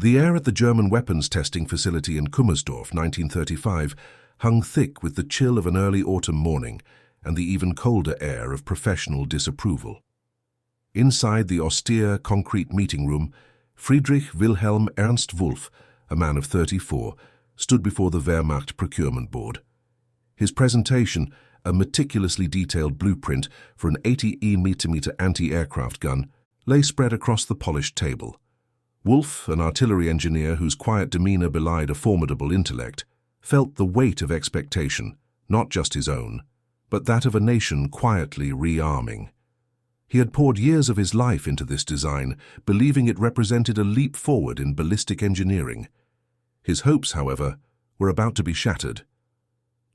The air at the German weapons testing facility in Kummersdorf, 1935, hung thick with the chill of an early autumn morning and the even colder air of professional disapproval. Inside the austere concrete meeting room, Friedrich Wilhelm Ernst Wolf, a man of 34, stood before the Wehrmacht procurement board. His presentation, a meticulously detailed blueprint for an 80 mm anti-aircraft gun, lay spread across the polished table. Wolf, an artillery engineer whose quiet demeanor belied a formidable intellect, felt the weight of expectation, not just his own, but that of a nation quietly rearming. He had poured years of his life into this design, believing it represented a leap forward in ballistic engineering. His hopes, however, were about to be shattered.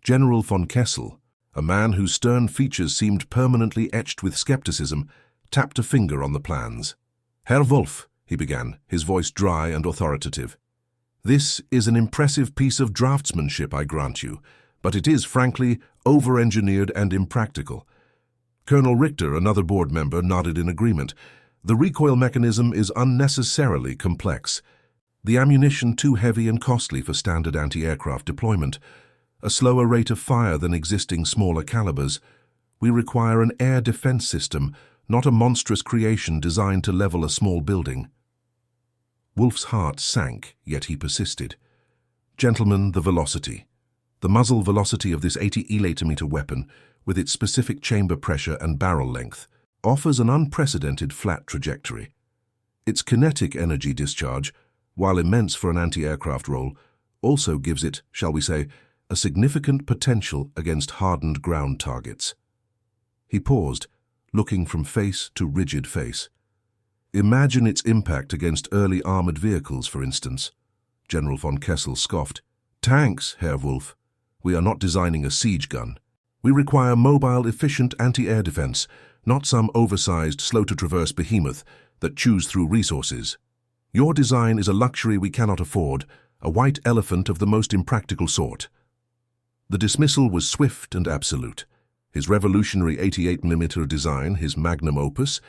General von Kessel, a man whose stern features seemed permanently etched with skepticism, tapped a finger on the plans. "Herr Wolf," he began, his voice dry and authoritative. "This is an impressive piece of draftsmanship, I grant you, but it is, frankly, over-engineered and impractical." Colonel Richter, another board member, nodded in agreement. "The recoil mechanism is unnecessarily complex. The ammunition too heavy and costly for standard anti-aircraft deployment. A slower rate of fire than existing smaller calibers. We require an air defense system, not a monstrous creation designed to level a small building." Wolf's heart sank, yet he persisted. "Gentlemen, the velocity. The muzzle velocity of this 80 mm weapon, with its specific chamber pressure and barrel length, offers an unprecedented flat trajectory. Its kinetic energy discharge, while immense for an anti-aircraft role, also gives it, shall we say, a significant potential against hardened ground targets." He paused, looking from face to rigid face. "Imagine its impact against early armored vehicles, for instance." General von Kessel scoffed. "Tanks, Herr Wolf. We are not designing a siege gun. We require mobile, efficient anti-air defense, not some oversized, slow-to-traverse behemoth that chews through resources. Your design is a luxury we cannot afford, a white elephant of the most impractical sort." The dismissal was swift and absolute. His revolutionary 88 mm design, his magnum opus,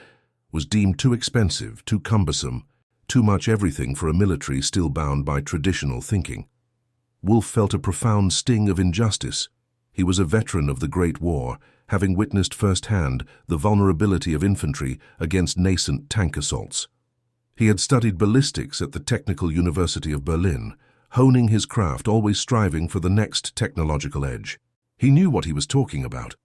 was deemed too expensive, too cumbersome, too much everything for a military still bound by traditional thinking. Wolf felt a profound sting of injustice. He was a veteran of the Great War, having witnessed firsthand the vulnerability of infantry against nascent tank assaults. He had studied ballistics at the Technical University of Berlin, honing his craft, always striving for the next technological edge. He knew what he was talking about.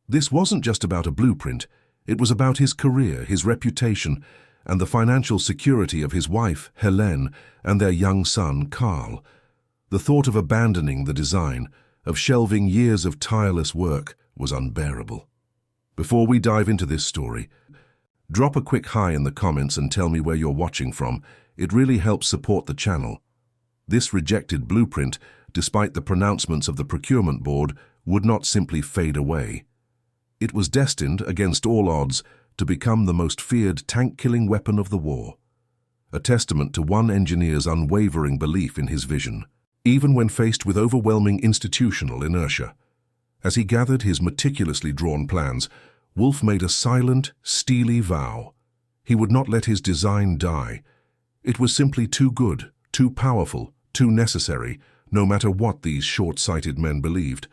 This wasn't just about a blueprint. It was about his career, his reputation, and the financial security of his wife, Helene, and their young son, Karl. The thought of abandoning the design, of shelving years of tireless work, was unbearable. Before we dive into this story, drop a quick hi in the comments and tell me where you're watching from. It really helps support the channel. This rejected blueprint, despite the pronouncements of the procurement board, would not simply fade away. It was destined, against all odds, to become the most feared tank-killing weapon of the war. A testament to one engineer's unwavering belief in his vision, even when faced with overwhelming institutional inertia. As he gathered his meticulously drawn plans, Wolf made a silent, steely vow. He would not let his design die. It was simply too good, too powerful, too necessary, no matter what these short-sighted men believed.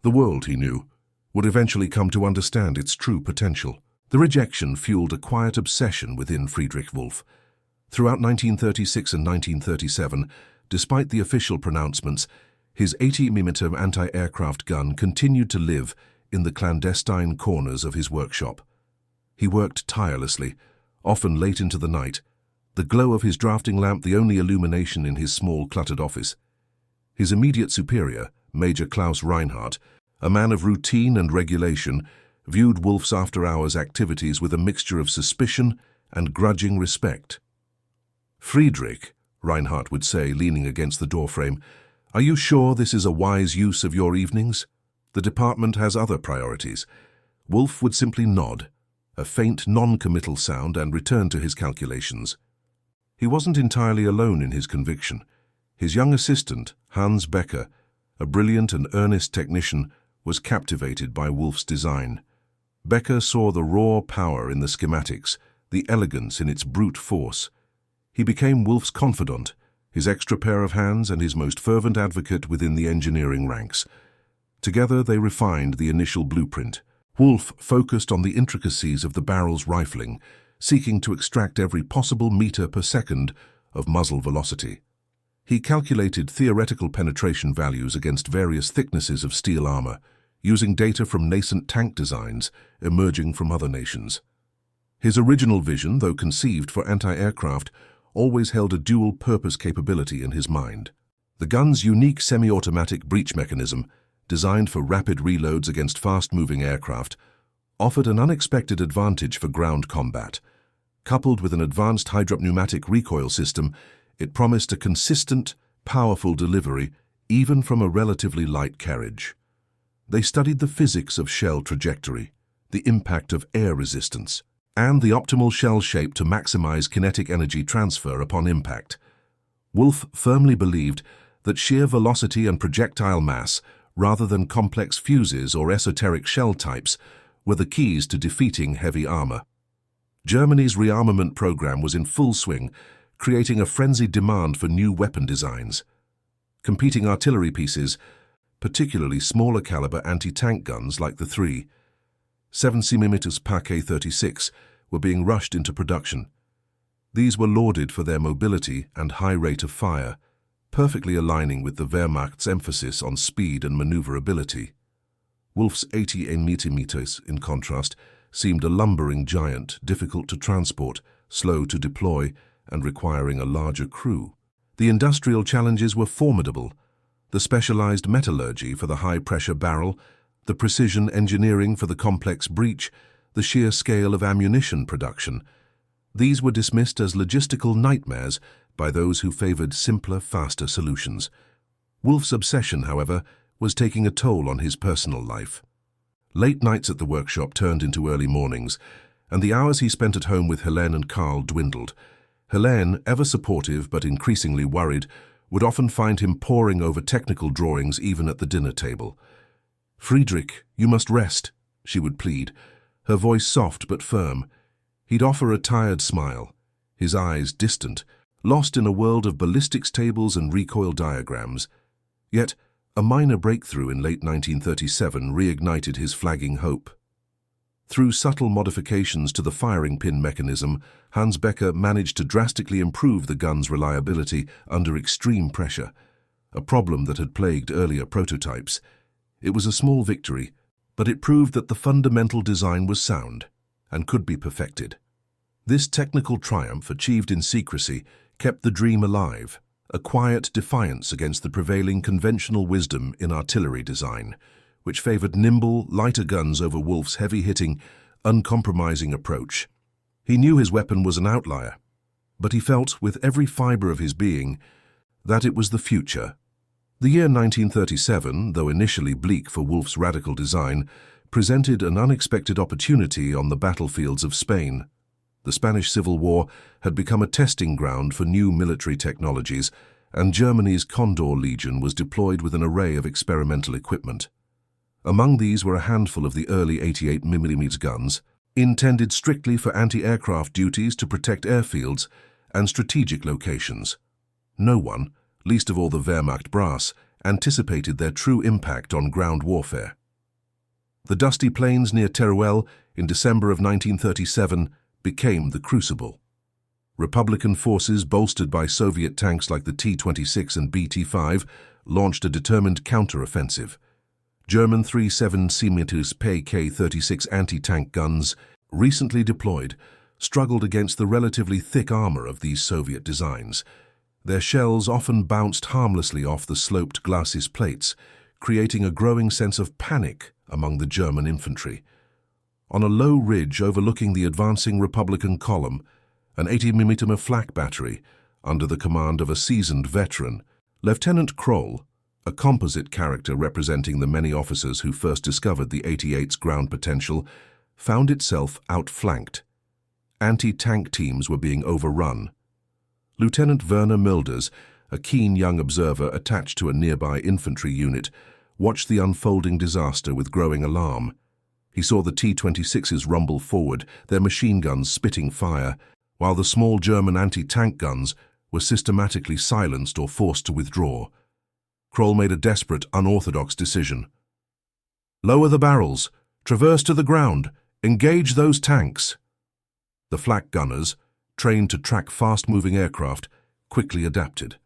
The world, he knew, would eventually come to understand its true potential. The rejection fueled a quiet obsession within Friedrich Wolf. Throughout 1936 and 1937, despite the official pronouncements, his 80 mm anti-aircraft gun continued to live in the clandestine corners of his workshop. He worked tirelessly, often late into the night, the glow of his drafting lamp the only illumination in his small, cluttered office. His immediate superior, Major Klaus Reinhardt, a man of routine and regulation, viewed Wolf's after-hours activities with a mixture of suspicion and grudging respect. "Friedrich," Reinhardt would say, leaning against the doorframe, "are you sure this is a wise use of your evenings? The department has other priorities." Wolf would simply nod, a faint non-committal sound, and return to his calculations. He wasn't entirely alone in his conviction. His young assistant, Hans Becker, a brilliant and earnest technician, was captivated by Wolf's design. Becker saw the raw power in the schematics, the elegance in its brute force. He became Wolfe's confidant, his extra pair of hands and his most fervent advocate within the engineering ranks. Together they refined the initial blueprint. Wolfe focused on the intricacies of the barrel's rifling, seeking to extract every possible meter per second of muzzle velocity. He calculated theoretical penetration values against various thicknesses of steel armor, using data from nascent tank designs emerging from other nations. His original vision, though conceived for anti-aircraft, always held a dual-purpose capability in his mind. The gun's unique semi-automatic breech mechanism, designed for rapid reloads against fast-moving aircraft, offered an unexpected advantage for ground combat. Coupled with an advanced hydropneumatic recoil system, it promised a consistent, powerful delivery even from a relatively light carriage. They studied the physics of shell trajectory, the impact of air resistance, and the optimal shell shape to maximize kinetic energy transfer upon impact. Wolfe firmly believed that sheer velocity and projectile mass, rather than complex fuses or esoteric shell types, were the keys to defeating heavy armor. Germany's rearmament program was in full swing, creating a frenzied demand for new weapon designs. Competing artillery pieces, particularly smaller caliber anti-tank guns like the 3.7 Pak-36, were being rushed into production. These were lauded for their mobility and high rate of fire, perfectly aligning with the Wehrmacht's emphasis on speed and maneuverability. Wolfe's 80 mm, in contrast, seemed a lumbering giant, difficult to transport, slow to deploy, and requiring a larger crew. The industrial challenges were formidable: the specialized metallurgy for the high-pressure barrel, the precision engineering for the complex breech, the sheer scale of ammunition production. These were dismissed as logistical nightmares by those who favored simpler, faster solutions. Wolfe's obsession, however, was taking a toll on his personal life. Late nights at the workshop turned into early mornings, and the hours he spent at home with Helene and Karl dwindled. Helene, ever supportive but increasingly worried, would often find him poring over technical drawings even at the dinner table. "Friedrich, you must rest," she would plead, her voice soft but firm. He'd offer a tired smile, his eyes distant, lost in a world of ballistics tables and recoil diagrams. Yet, a minor breakthrough in late 1937 reignited his flagging hope. Through subtle modifications to the firing pin mechanism, Hans Becker managed to drastically improve the gun's reliability under extreme pressure, a problem that had plagued earlier prototypes. It was a small victory, but it proved that the fundamental design was sound and could be perfected. This technical triumph, achieved in secrecy, kept the dream alive, a quiet defiance against the prevailing conventional wisdom in artillery design, which favored nimble, lighter guns over Wolfe's heavy-hitting, uncompromising approach. He knew his weapon was an outlier, but he felt, with every fiber of his being, that it was the future. The year 1937, though initially bleak for Wolfe's radical design, presented an unexpected opportunity on the battlefields of Spain. The Spanish Civil War had become a testing ground for new military technologies, and Germany's Condor Legion was deployed with an array of experimental equipment. Among these were a handful of the early 88 mm guns, intended strictly for anti-aircraft duties to protect airfields and strategic locations. No one, least of all the Wehrmacht brass, anticipated their true impact on ground warfare. The dusty plains near Teruel in December of 1937 became the crucible. Republican forces, bolstered by Soviet tanks like the T-26 and BT-5, launched a determined counter-offensive. German 3.7 Pak-36 anti-tank guns, recently deployed, struggled against the relatively thick armor of these Soviet designs. Their shells often bounced harmlessly off the sloped glacis plates, creating a growing sense of panic among the German infantry. On a low ridge overlooking the advancing Republican column, an 80 mm flak battery, under the command of a seasoned veteran, Lieutenant Kroll, a composite character representing the many officers who first discovered the 88's ground potential, found itself outflanked. Anti-tank teams were being overrun. Lieutenant Werner Milders, a keen young observer attached to a nearby infantry unit, watched the unfolding disaster with growing alarm. He saw the T-26s rumble forward, their machine guns spitting fire, while the small German anti-tank guns were systematically silenced or forced to withdraw. Kroll made a desperate, unorthodox decision. "Lower the barrels, traverse to the ground, engage those tanks." The flak gunners, trained to track fast-moving aircraft, quickly adapted.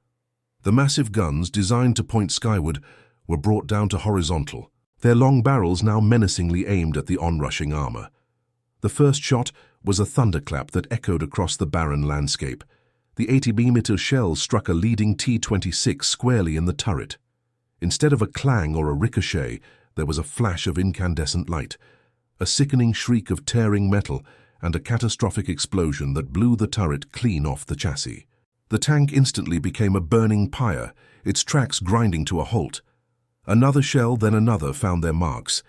The massive guns, designed to point skyward, were brought down to horizontal, their long barrels now menacingly aimed at the onrushing armor. The first shot was a thunderclap that echoed across the barren landscape. The 80mm shell struck a leading T-26 squarely in the turret. Instead of a clang or a ricochet, there was a flash of incandescent light, a sickening shriek of tearing metal, and a catastrophic explosion that blew the turret clean off the chassis. The tank instantly became a burning pyre, its tracks grinding to a halt. Another shell, then another, found their marks.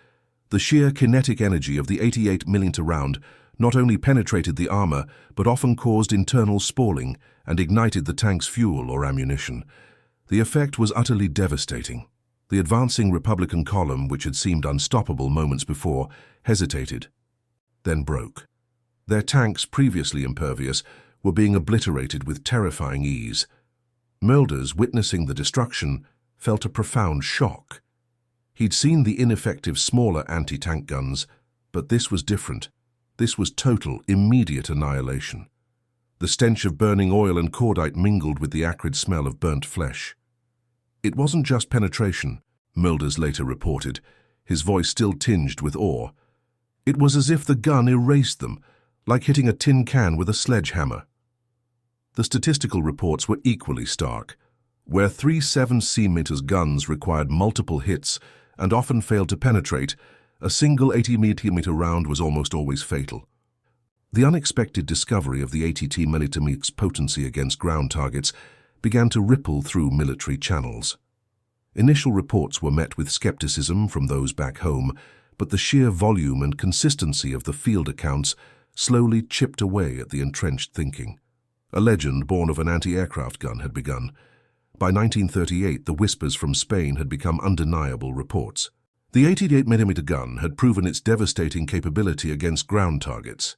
The sheer kinetic energy of the 88mm round not only penetrated the armor, but often caused internal spalling and ignited the tank's fuel or ammunition. The effect was utterly devastating. The advancing Republican column, which had seemed unstoppable moments before, hesitated, then broke. Their tanks, previously impervious, were being obliterated with terrifying ease. Mulders, witnessing the destruction, felt a profound shock. He'd seen the ineffective smaller anti-tank guns, but this was different. This was total, immediate annihilation. The stench of burning oil and cordite mingled with the acrid smell of burnt flesh. It wasn't just penetration, Mulders later reported, his voice still tinged with awe. It was as if the gun erased them, like hitting a tin can with a sledgehammer. The statistical reports were equally stark. Where 3 7cm guns required multiple hits and often failed to penetrate, a single 80mm round was almost always fatal. The unexpected discovery of the 80mm potency against ground targets began to ripple through military channels. Initial reports were met with skepticism from those back home, but the sheer volume and consistency of the field accounts slowly chipped away at the entrenched thinking. A legend born of an anti-aircraft gun had begun. By 1938, the whispers from Spain had become undeniable reports. The 88mm gun had proven its devastating capability against ground targets.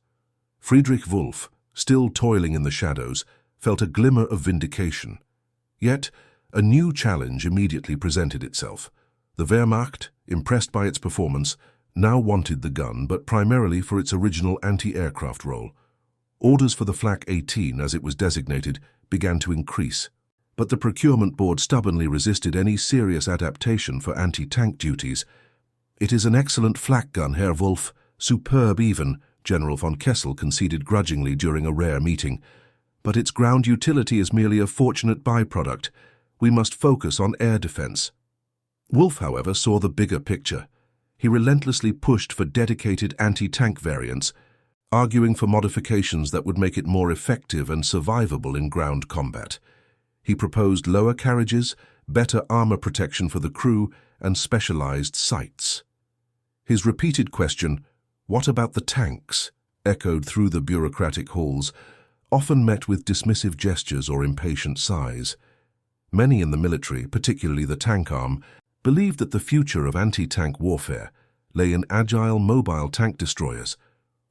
Friedrich Wolf, still toiling in the shadows, felt a glimmer of vindication. Yet, a new challenge immediately presented itself. The Wehrmacht, impressed by its performance, now wanted the gun, but primarily for its original anti-aircraft role. Orders for the Flak 18, as it was designated, began to increase. But the procurement board stubbornly resisted any serious adaptation for anti-tank duties. "It is an excellent flak gun, Herr Wolf, superb even," General von Kessel conceded grudgingly during a rare meeting. "But its ground utility is merely a fortunate byproduct. We must focus on air defense." Wolf, however, saw the bigger picture. He relentlessly pushed for dedicated anti-tank variants, arguing for modifications that would make it more effective and survivable in ground combat. He proposed lower carriages, better armor protection for the crew, and specialized sights. His repeated question, "What about the tanks?" echoed through the bureaucratic halls, often met with dismissive gestures or impatient sighs. Many in the military, particularly the tank arm, believed that the future of anti-tank warfare lay in agile mobile tank destroyers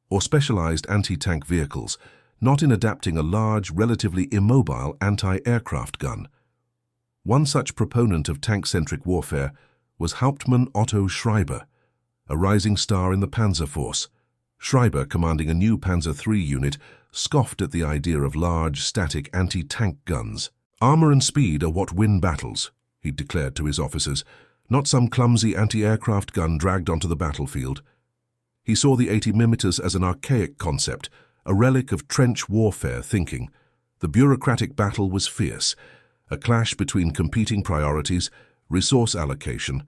or specialized anti-tank vehicles, not in adapting a large, relatively immobile anti-aircraft gun. One such proponent of tank-centric warfare was Hauptmann Otto Schreiber, a rising star in the Panzer Force. Schreiber, commanding a new Panzer III unit, scoffed at the idea of large, static anti-tank guns. "Armor and speed are what win battles," he declared to his officers, "not some clumsy anti-aircraft gun dragged onto the battlefield." He saw the 80mm as an archaic concept, a relic of trench warfare thinking. The bureaucratic battle was fierce, a clash between competing priorities, resource allocation,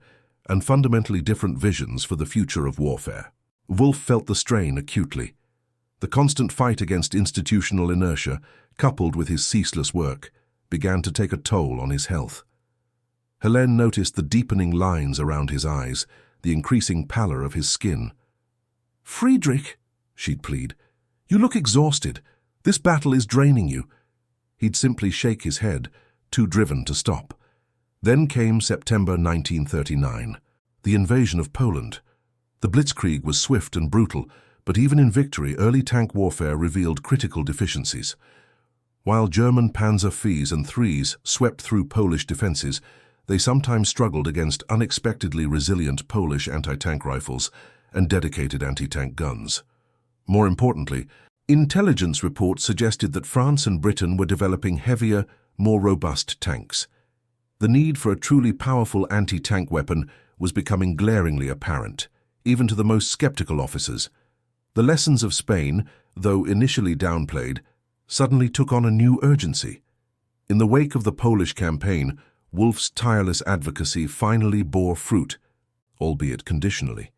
and fundamentally different visions for the future of warfare. Wolf felt the strain acutely. The constant fight against institutional inertia, coupled with his ceaseless work, began to take a toll on his health. Helene noticed the deepening lines around his eyes, the increasing pallor of his skin. "Friedrich," she'd plead, "you look exhausted. This battle is draining you." He'd simply shake his head, too driven to stop. Then came September 1939, the invasion of Poland. The blitzkrieg was swift and brutal, But even in victory, early tank warfare revealed critical deficiencies. While German Panzer IVs and IIIs swept through Polish defenses, they sometimes struggled against unexpectedly resilient Polish anti-tank rifles and dedicated anti-tank guns. More importantly, intelligence reports suggested that France and Britain were developing heavier, more robust tanks. The need for a truly powerful anti-tank weapon was becoming glaringly apparent, even to the most skeptical officers. The lessons of Spain, though initially downplayed, suddenly took on a new urgency. In the wake of the Polish campaign, Wolfe's tireless advocacy finally bore fruit, albeit conditionally.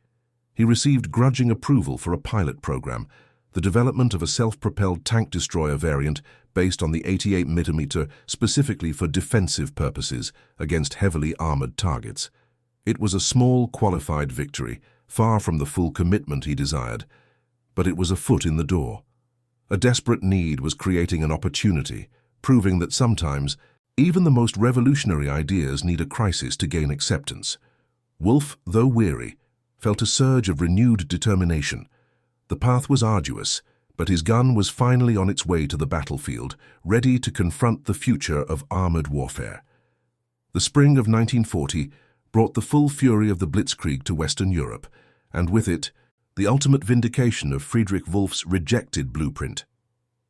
He received grudging approval for a pilot program, the development of a self-propelled tank destroyer variant based on the 88mm specifically for defensive purposes against heavily armored targets. It was a small, qualified victory, far from the full commitment he desired, but it was a foot in the door. A desperate need was creating an opportunity, proving that sometimes even the most revolutionary ideas need a crisis to gain acceptance. Wolfe, though weary, felt a surge of renewed determination. The path was arduous, but his gun was finally on its way to the battlefield, ready to confront the future of armored warfare. The spring of 1940 brought the full fury of the Blitzkrieg to Western Europe, and with it, the ultimate vindication of Friedrich Wolf's rejected blueprint.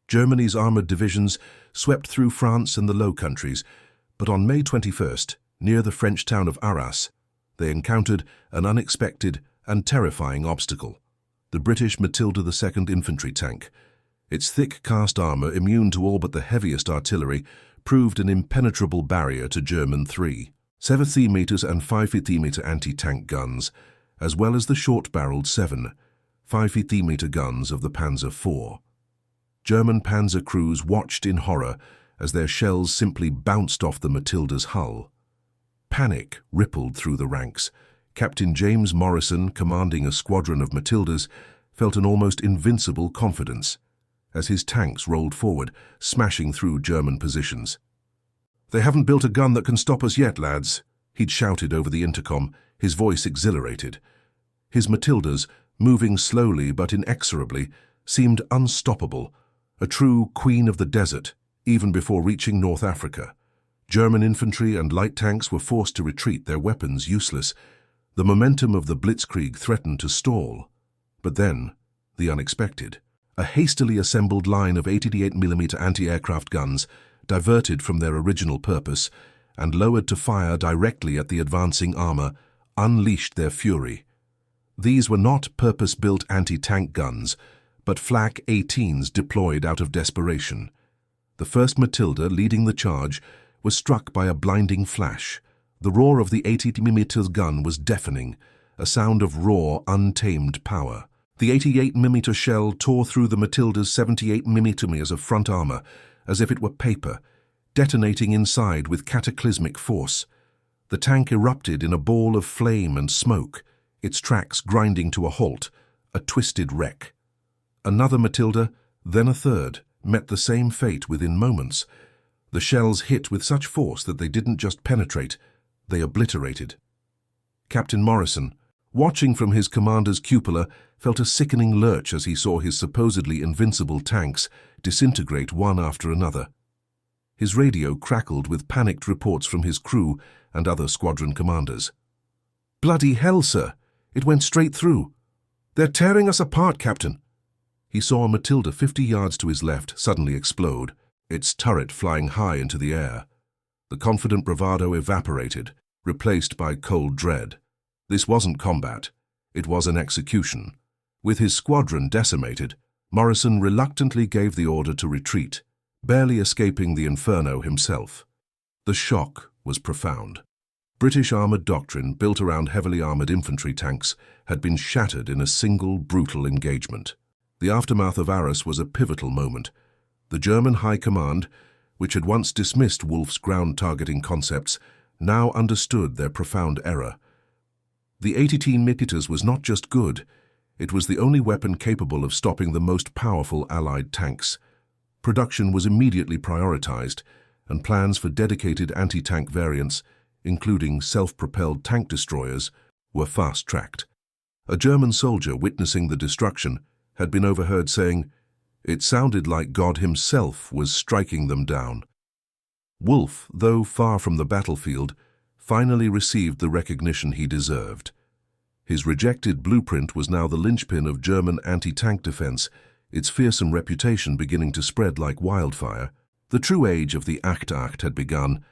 Germany's armored divisions swept through France and the Low Countries, but on May 21st, near the French town of Arras, they encountered an unexpected and terrifying obstacle: the British Matilda II infantry tank. Its thick cast armor, immune to all but the heaviest artillery, proved an impenetrable barrier to German 3.70 and 5.50 anti-tank guns, as well as the short-barreled 7.5 guns of the Panzer IV. German panzer crews watched in horror as their shells simply bounced off the Matilda's hull. Panic rippled through the ranks. Captain James Morrison, commanding a squadron of Matildas, felt an almost invincible confidence as his tanks rolled forward, smashing through German positions. "They haven't built a gun that can stop us yet, lads," he'd shouted over the intercom, his voice exhilarated. His Matildas, moving slowly but inexorably, seemed unstoppable, a true queen of the desert, even before reaching North Africa. German infantry and light tanks were forced to retreat, their weapons useless. The momentum of the Blitzkrieg threatened to stall. But then, the unexpected. A hastily assembled line of 88mm anti-aircraft guns, diverted from their original purpose and lowered to fire directly at the advancing armor, unleashed their fury. These were not purpose-built anti-tank guns, but Flak 18s deployed out of desperation. The first Matilda, leading the charge, was struck by a blinding flash. The roar of the 80mm gun was deafening, a sound of raw, untamed power. The 88mm shell tore through the Matilda's 78mm of front armor as if it were paper, detonating inside with cataclysmic force. The tank erupted in a ball of flame and smoke, its tracks grinding to a halt, a twisted wreck. Another Matilda, then a third, met the same fate within moments. The shells hit with such force that they didn't just penetrate, they obliterated. Captain Morrison, watching from his commander's cupola, felt a sickening lurch as he saw his supposedly invincible tanks disintegrate one after another. His radio crackled with panicked reports from his crew and other squadron commanders. "Bloody hell, sir! It went straight through. They're tearing us apart, Captain." He saw a Matilda 50 yards to his left suddenly explode, its turret flying high into the air. The confident bravado evaporated, replaced by cold dread. This wasn't combat. It was an execution. With his squadron decimated, Morrison reluctantly gave the order to retreat, barely escaping the inferno himself. The shock was profound. British armoured doctrine, built around heavily armoured infantry tanks, had been shattered in a single brutal engagement. The aftermath of Arras was a pivotal moment. The German High Command, which had once dismissed Wolfe's ground-targeting concepts, now understood their profound error. The 88mm was not just good, it was the only weapon capable of stopping the most powerful Allied tanks. Production was immediately prioritized, and plans for dedicated anti-tank variants, including self-propelled tank destroyers, were fast-tracked. A German soldier witnessing the destruction had been overheard saying, "It sounded like God himself was striking them down." Wolfe, though far from the battlefield, finally received the recognition he deserved. His rejected blueprint was now the linchpin of German anti-tank defense, its fearsome reputation beginning to spread like wildfire. The true age of the Acht had begun.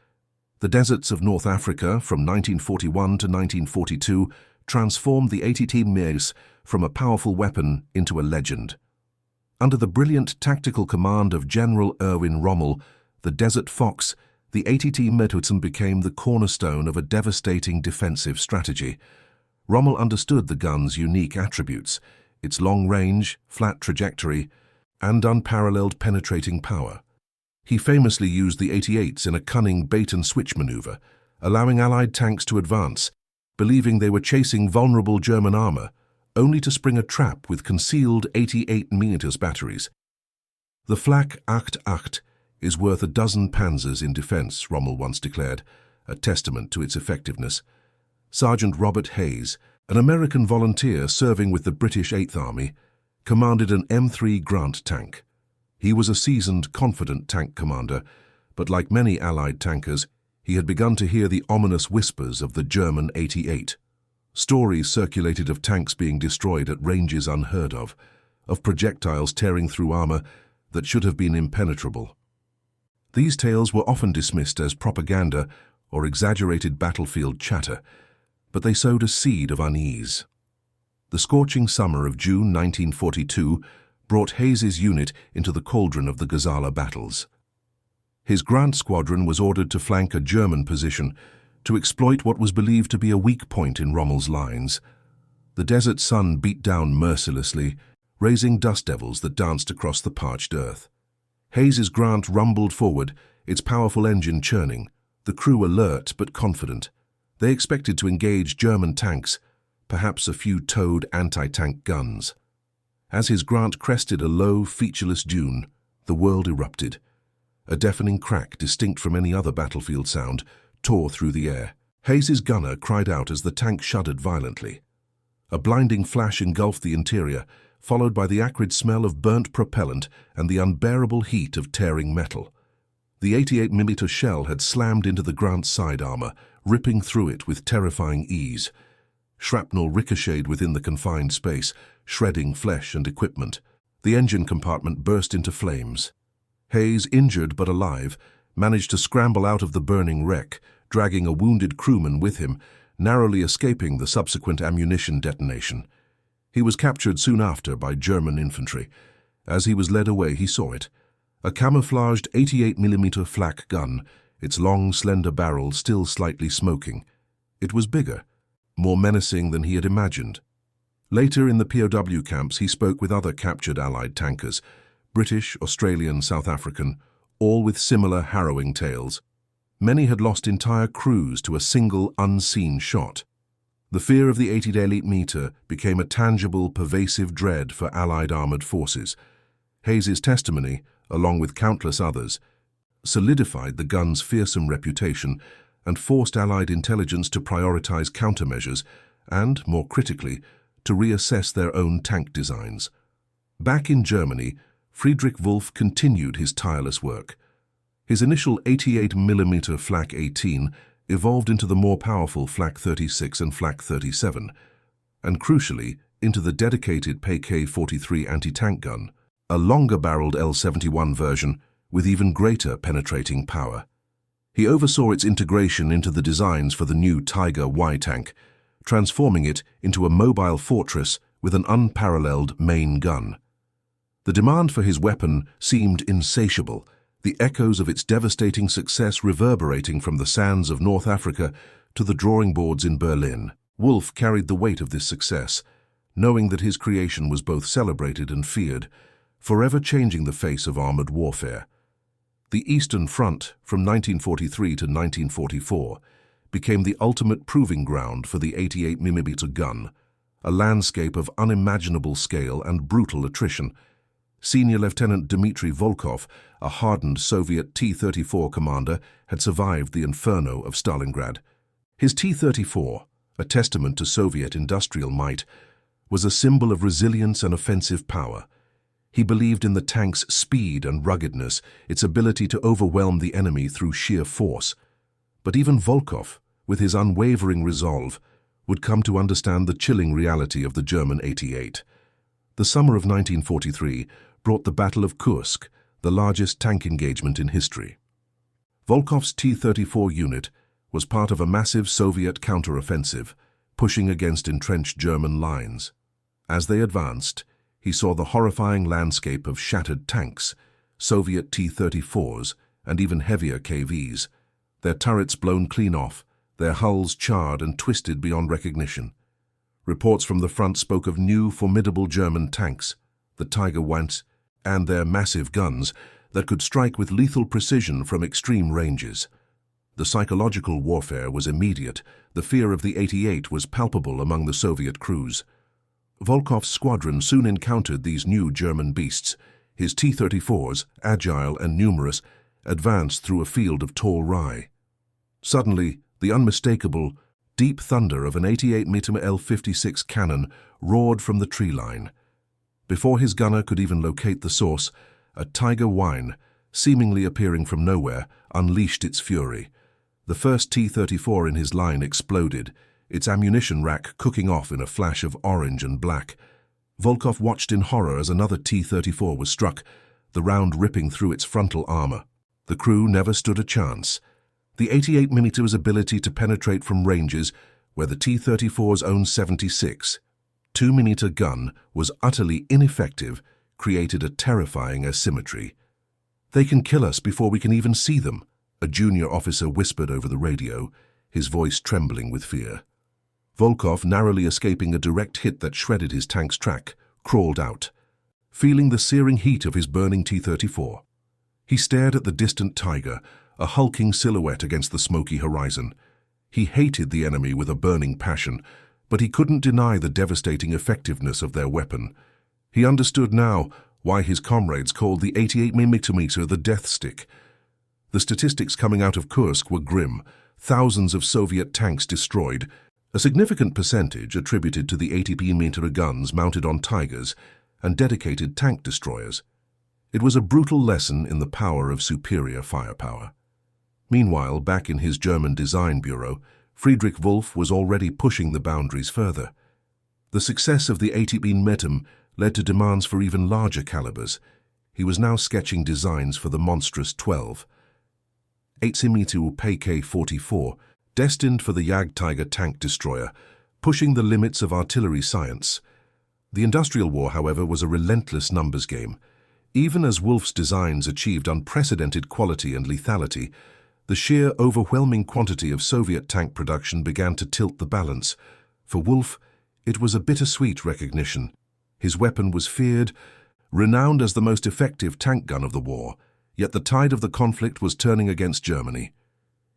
The deserts of North Africa from 1941 to 1942 transformed the ATT Meuse from a powerful weapon into a legend. Under the brilliant tactical command of General Erwin Rommel, the Desert Fox, the ATT Meuse became the cornerstone of a devastating defensive strategy. Rommel understood the gun's unique attributes, its long range, flat trajectory, and unparalleled penetrating power. He famously used the 88s in a cunning bait-and-switch maneuver, allowing Allied tanks to advance, believing they were chasing vulnerable German armor, only to spring a trap with concealed 88mm batteries. "The Flak 88 is worth a dozen panzers in defense," Rommel once declared, a testament to its effectiveness. Sergeant Robert Hayes, an American volunteer serving with the British 8th Army, commanded an M3 Grant tank. He was a seasoned, confident tank commander, but like many Allied tankers, he had begun to hear the ominous whispers of the German 88. Stories circulated of tanks being destroyed at ranges unheard of projectiles tearing through armor that should have been impenetrable. These tales were often dismissed as propaganda or exaggerated battlefield chatter, but they sowed a seed of unease. The scorching summer of June 1942 brought Hayes's unit into the cauldron of the Gazala battles. His Grant squadron was ordered to flank a German position to exploit what was believed to be a weak point in Rommel's lines. The desert sun beat down mercilessly, raising dust devils that danced across the parched earth. Hayes's Grant rumbled forward, its powerful engine churning, the crew alert but confident. They expected to engage German tanks, perhaps a few towed anti-tank guns. As his Grant crested a low, featureless dune, the world erupted. A deafening crack, distinct from any other battlefield sound, tore through the air. Hayes's gunner cried out as the tank shuddered violently. A blinding flash engulfed the interior, followed by the acrid smell of burnt propellant and the unbearable heat of tearing metal. The 88mm shell had slammed into the Grant's side armor, ripping through it with terrifying ease. Shrapnel ricocheted within the confined space, shredding flesh and equipment. The engine compartment burst into flames. Hayes, injured but alive, managed to scramble out of the burning wreck, dragging a wounded crewman with him, narrowly escaping the subsequent ammunition detonation. He was captured soon after by German infantry. As he was led away, he saw it. A camouflaged 88mm flak gun, its long, slender barrel still slightly smoking. It was bigger, more menacing than he had imagined. Later in the POW camps, he spoke with other captured Allied tankers, British, Australian, South African, all with similar harrowing tales. Many had lost entire crews to a single, unseen shot. The fear of the 88mm became a tangible, pervasive dread for Allied armored forces. Hayes's testimony, along with countless others, solidified the gun's fearsome reputation and forced Allied intelligence to prioritize countermeasures and, more critically, to reassess their own tank designs. Back in Germany, Friedrich Wolf continued his tireless work. His initial 88mm Flak 18 evolved into the more powerful Flak 36 and Flak 37, and crucially, into the dedicated PK-43 anti-tank gun, a longer-barreled L-71 version with even greater penetrating power. He oversaw its integration into the designs for the new Tiger Y tank, transforming it into a mobile fortress with an unparalleled main gun. The demand for his weapon seemed insatiable, the echoes of its devastating success reverberating from the sands of North Africa to the drawing boards in Berlin. Wolfe carried the weight of this success, knowing that his creation was both celebrated and feared, forever changing the face of armored warfare. The Eastern Front, from 1943 to 1944, became the ultimate proving ground for the 88mm gun, a landscape of unimaginable scale and brutal attrition. Senior Lieutenant Dmitry Volkov, a hardened Soviet T-34 commander, had survived the inferno of Stalingrad. His T-34, a testament to Soviet industrial might, was a symbol of resilience and offensive power. He believed in the tank's speed and ruggedness, its ability to overwhelm the enemy through sheer force. But even Volkov, with his unwavering resolve, would come to understand the chilling reality of the German 88. The summer of 1943 brought the Battle of Kursk, the largest tank engagement in history. Volkov's T-34 unit was part of a massive Soviet counteroffensive, pushing against entrenched German lines. As they advanced, he saw the horrifying landscape of shattered tanks, Soviet T-34s, and even heavier KVs, their turrets blown clean off, their hulls charred and twisted beyond recognition. Reports from the front spoke of new, formidable German tanks, the Tiger WWII, and their massive guns that could strike with lethal precision from extreme ranges. The psychological warfare was immediate. The fear of the 88 was palpable among the Soviet crews. Volkov's squadron soon encountered these new German beasts. His T-34s, agile and numerous, advanced through a field of tall rye. Suddenly, the unmistakable, deep thunder of an 88mm L-56 cannon roared from the tree line. Before his gunner could even locate the source, a Tiger WWII, seemingly appearing from nowhere, unleashed its fury. The first T-34 in his line exploded, its ammunition rack cooking off in a flash of orange and black. Volkov watched in horror as another T-34 was struck, the round ripping through its frontal armor. The crew never stood a chance. The 88mm's ability to penetrate from ranges where the T-34's own 76 2mm gun was utterly ineffective created a terrifying asymmetry. "They can kill us before we can even see them," a junior officer whispered over the radio, his voice trembling with fear. Volkov, narrowly escaping a direct hit that shredded his tank's track, crawled out, feeling the searing heat of his burning T-34. He stared at the distant Tiger, a hulking silhouette against the smoky horizon. He hated the enemy with a burning passion, but he couldn't deny the devastating effectiveness of their weapon. He understood now why his comrades called the 88mm the death stick. The statistics coming out of Kursk were grim. Thousands of Soviet tanks destroyed, a significant percentage attributed to the 80mm guns mounted on Tigers and dedicated tank destroyers. It was a brutal lesson in the power of superior firepower. Meanwhile, back in his German design bureau, Friedrich Wolf was already pushing the boundaries further. The success of the 80mm led to demands for even larger calibers. He was now sketching designs for the monstrous 12. 8mm PK-44, destined for the Jagdtiger tank destroyer, pushing the limits of artillery science. The industrial war, however, was a relentless numbers game. Even as Wolf's designs achieved unprecedented quality and lethality, the sheer overwhelming quantity of Soviet tank production began to tilt the balance. For Wolf, it was a bittersweet recognition. His weapon was feared, renowned as the most effective tank gun of the war, yet the tide of the conflict was turning against Germany.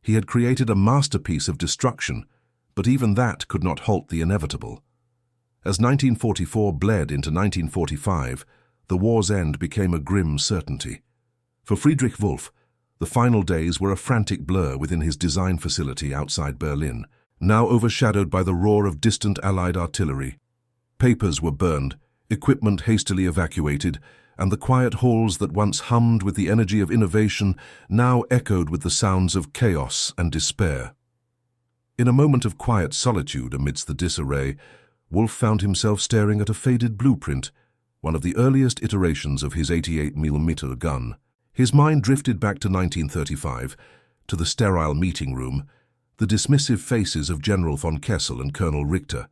He had created a masterpiece of destruction, but even that could not halt the inevitable. As 1944 bled into 1945, the war's end became a grim certainty. For Friedrich Wolf, the final days were a frantic blur within his design facility outside Berlin, now overshadowed by the roar of distant Allied artillery. Papers were burned, equipment hastily evacuated, and the quiet halls that once hummed with the energy of innovation now echoed with the sounds of chaos and despair. In a moment of quiet solitude amidst the disarray, Wolf found himself staring at a faded blueprint, one of the earliest iterations of his 88mm gun. His mind drifted back to 1935, to the sterile meeting room, the dismissive faces of General von Kessel and Colonel Richter.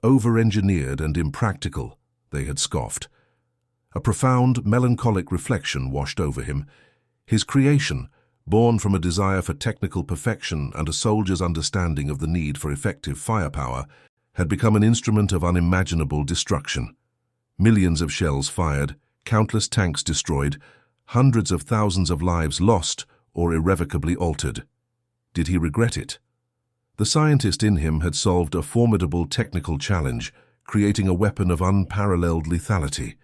Over-engineered and impractical, they had scoffed. A profound, melancholic reflection washed over him. His creation, born from a desire for technical perfection and a soldier's understanding of the need for effective firepower, had become an instrument of unimaginable destruction. Millions of shells fired, countless tanks destroyed, hundreds of thousands of lives lost or irrevocably altered. Did he regret it? The scientist in him had solved a formidable technical challenge, creating a weapon of unparalleled lethality.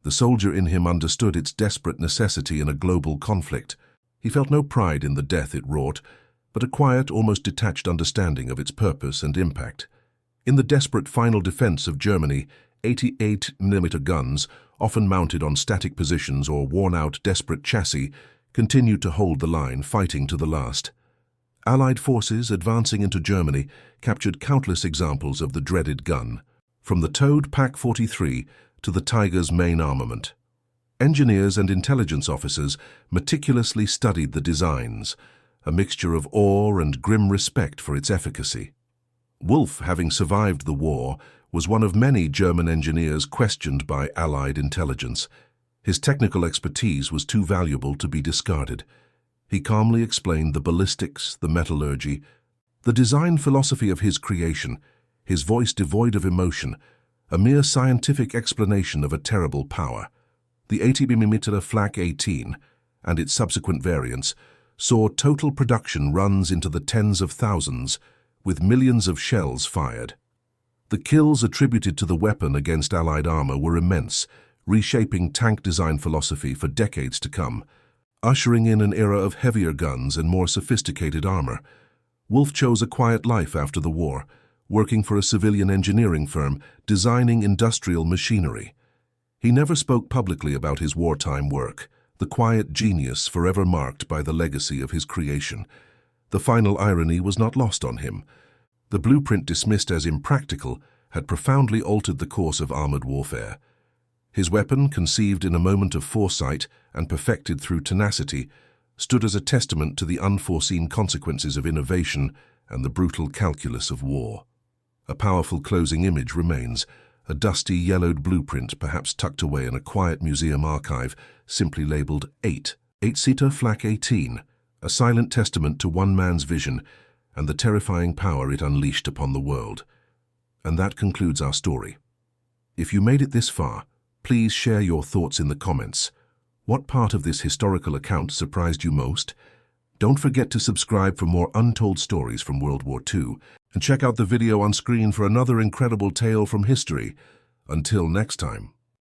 The soldier in him understood its desperate necessity in a global conflict. He felt no pride in the death it wrought, but a quiet, almost detached understanding of its purpose and impact. In the desperate final defense of Germany, 88mm guns, often mounted on static positions or worn-out desperate chassis, continued to hold the line, fighting to the last. Allied forces advancing into Germany captured countless examples of the dreaded gun, from the towed Pak-43 to the Tiger's main armament. Engineers and intelligence officers meticulously studied the designs, a mixture of awe and grim respect for its efficacy. Wolf, having survived the war, was one of many German engineers questioned by Allied intelligence. His technical expertise was too valuable to be discarded. He calmly explained the ballistics, the metallurgy, the design philosophy of his creation, his voice devoid of emotion, a mere scientific explanation of a terrible power. The 80mm Flak 18 and its subsequent variants saw total production runs into the tens of thousands, with millions of shells fired. The kills attributed to the weapon against Allied armor were immense, reshaping tank design philosophy for decades to come, ushering in an era of heavier guns and more sophisticated armor. Wolf chose a quiet life after the war, working for a civilian engineering firm, designing industrial machinery. He never spoke publicly about his wartime work, the quiet genius forever marked by the legacy of his creation. The final irony was not lost on him. The blueprint dismissed as impractical had profoundly altered the course of armored warfare. His weapon, conceived in a moment of foresight and perfected through tenacity, stood as a testament to the unforeseen consequences of innovation and the brutal calculus of war. A powerful closing image remains, a dusty, yellowed blueprint perhaps tucked away in a quiet museum archive, simply labeled 8-seater Flak 18, a silent testament to one man's vision and the terrifying power it unleashed upon the world. And that concludes our story. If you made it this far, please share your thoughts in the comments. What part of this historical account surprised you most? Don't forget to subscribe for more untold stories from World War II, and check out the video on screen for another incredible tale from history. Until next time.